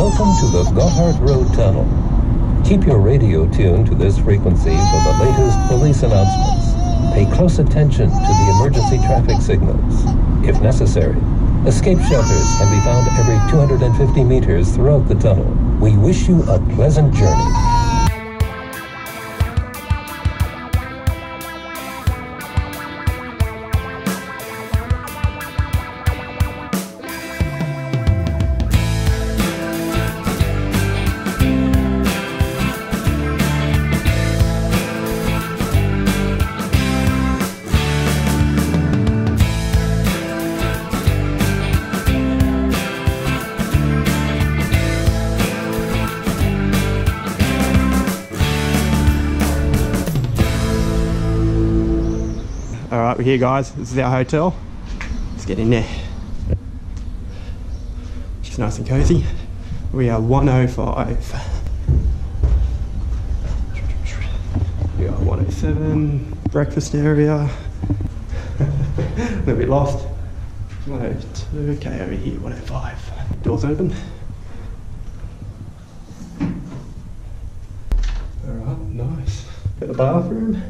Welcome to the Gotthard Road Tunnel. Keep your radio tuned to this frequency for the latest police announcements. Pay close attention to the emergency traffic signals. If necessary, escape shelters can be found every 250 meters throughout the tunnel. We wish you a pleasant journey. Alright, we're here guys, this is our hotel. Let's get in there. Just nice and cozy. We are 105. We are 107. Breakfast area. A little bit lost. 102, okay, over here, 105. Doors open. Alright, nice. Got the bathroom.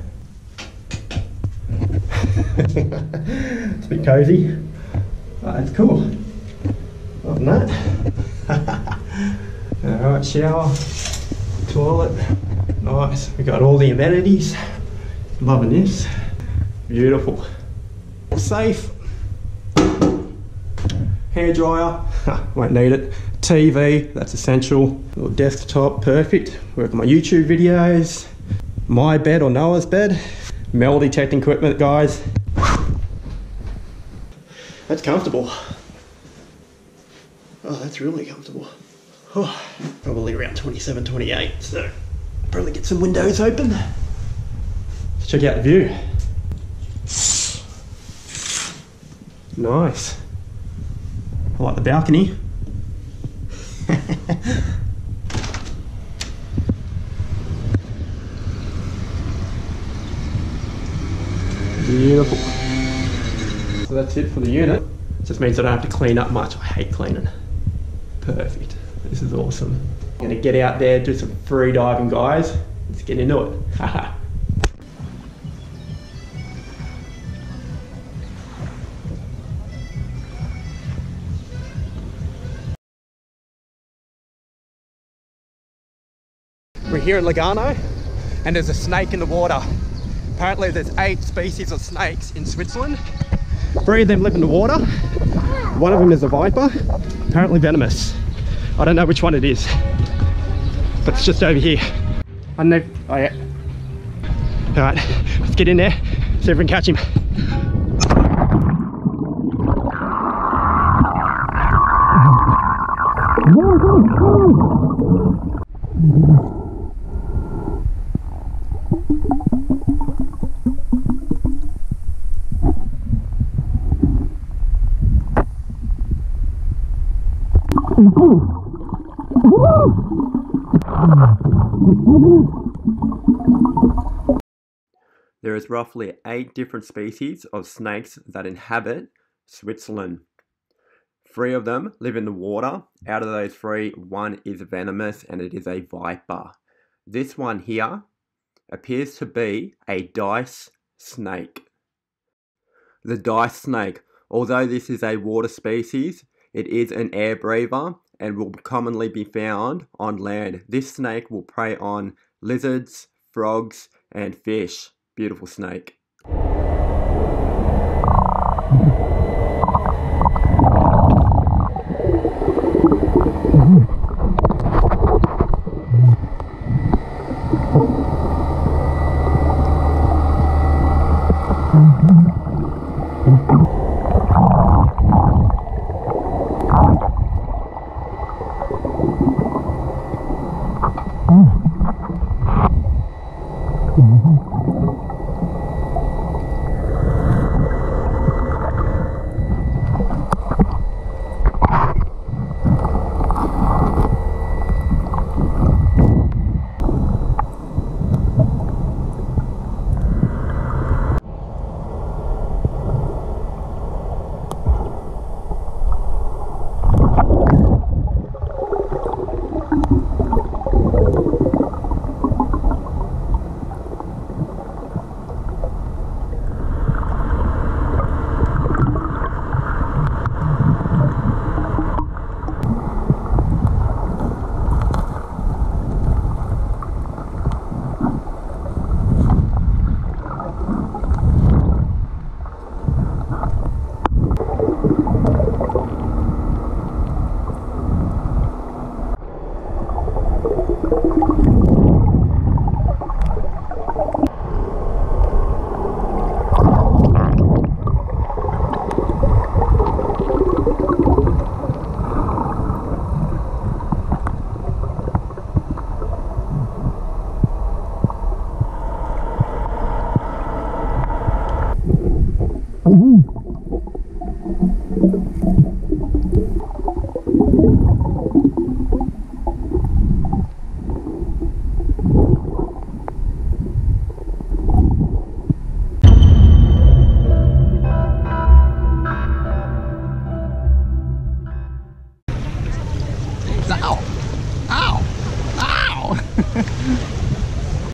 It's a bit cozy. It's cool. Other than that, alright, shower, toilet, nice. We got all the amenities. Loving this. Beautiful. Safe. Hair dryer, won't need it. TV, that's essential. Little desktop, perfect. Work on my YouTube videos. My bed or Noah's bed. Metal detecting equipment, guys. That's comfortable. Oh, that's really comfortable. Oh, probably around 27, 28, so probably get some windows open. Let's check out the view. Nice. I like the balcony. Beautiful. So that's it for the unit. Just means I don't have to clean up much. I hate cleaning. Perfect. This is awesome. I'm gonna get out there, do some free diving, guys. Let's get into it. Haha. We're here in Lugano and there's a snake in the water. Apparently there's 8 species of snakes in Switzerland. 3 of them live in the water. One of them is a viper, apparently venomous. I don't know which one it is, but it's just over here. I know, oh yeah. All right, let's get in there, see if we can catch him. There is roughly 8 different species of snakes that inhabit Switzerland. 3 of them live in the water. Out of those 3, 1 is venomous and it is a viper. This one here appears to be a dice snake. The dice snake, although this is a water species, it is an air breather and will commonly be found on land. This snake will prey on lizards, frogs, and fish. Beautiful snake. Police